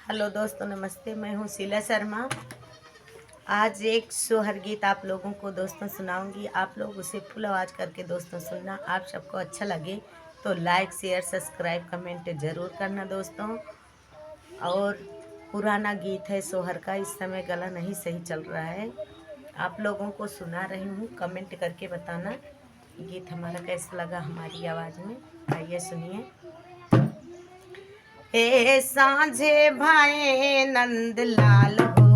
Hello दोस्तों, नमस्ते। मैं हूँ शीला शर्मा। आज एक सोहर गीत आप लोगों को दोस्तों सुनाऊंगी। आप लोग उसे फुल आवाज़ करके दोस्तों सुनना। आप सबको अच्छा लगे तो लाइक, शेयर, सब्सक्राइब, कमेंट ज़रूर करना दोस्तों। और पुराना गीत है सोहर का, इस समय गला नहीं सही चल रहा है। आप लोगों को सुना रही हूँ, कमेंट करके बताना गीत हमारा कैसा लगा हमारी आवाज़ में। आइए सुनिए। हे सांझे भाई नंद लाल हो,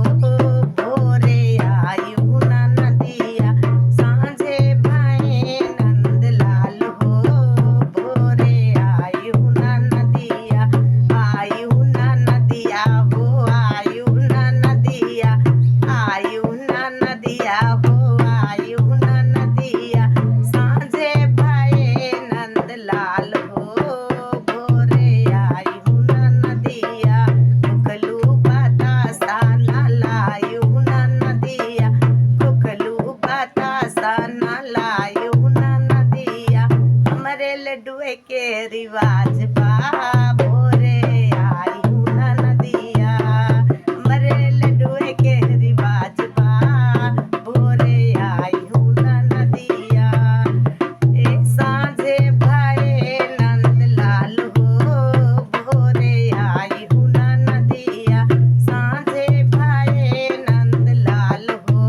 भोरे आयु ना नदिया। सांझे भाई नंद लाल हो, भोरे आयु ना नदिया। आयु ना नदिया हो, आयु ना नदिया। आयु ना नदिया हो, आयु ना नदिया। सांझे भाई नंद लाल हो, भोरे आयु लड्डुए के रिवाज बा, भोरे आयु ना नदिया। हमारे लड्डुए के रिवाज बा, भोरे आयु ना नदिया। एक सांझे भाई नंद लाल हो, भोरे आयु ना नदिया। सांझे भाई नंद लाल हो,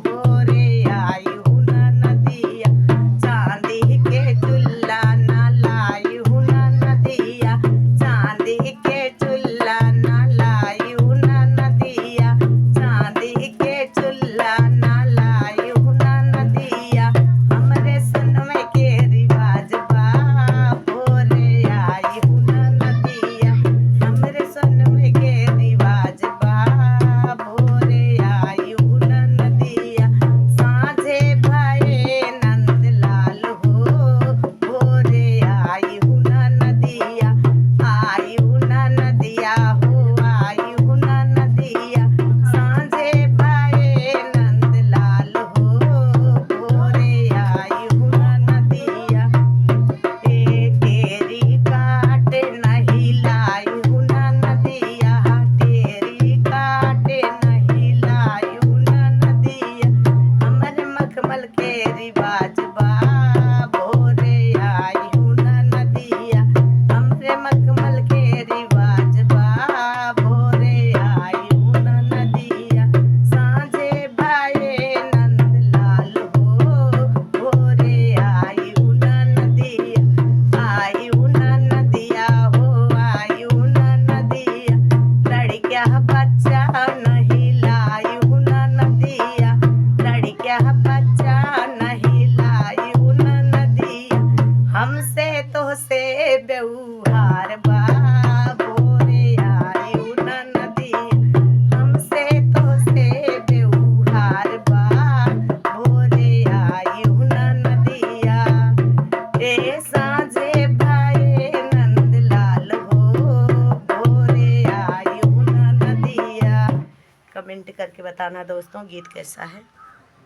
भोरे आयु ना नदिया। चांदी के चुल्ला ना लायु ना नदिया। चांदी के चुल्ला ना लायु ना नदिया। चांदी के चुल्ला ना लायु ना नदिया। हमरे सनवे के रिवाज बा, भोरे आयु ना नदिया। हमरे सनवे के रिवाज बा, भोरे आयु ना नदिया। सांझे भाई नंद लाल हो, भोरे आयु ना नदिया। आयु ना नदिया हो, आयु ना नदिया। सांझे भाई नंद लाल हो, भोरे आयु ना नदिया। तेरी काट नहीं लायु ना नदिया। तेरी काट नहीं लायु ना नदिया। हमर मखमल के रिवाज बा, भोरे आयु ना नदिया। हमरे मखमल के रिवाज बा, भोरे आयु ना नदिया। सांझे भाई नंद लाल हो, भोरे आयु ना नदिया। आयु ना नदिया हो, आयु ना नदिया। लड़किया बच्चा नहीं लायु ना नदिया। लड़किया बच्चा नहीं लायु ना नदिया। हमसे तो से व्यवहार बा, भोरे आयु ना नदिया। हमसे तो से व्यवहार बा, भोरे आयु ना नदिया। ए सांझे भाई नंद लाल हो, भोरे आयु ना नदिया। कमेंट करके बताना दोस्तों गीत कैसा है।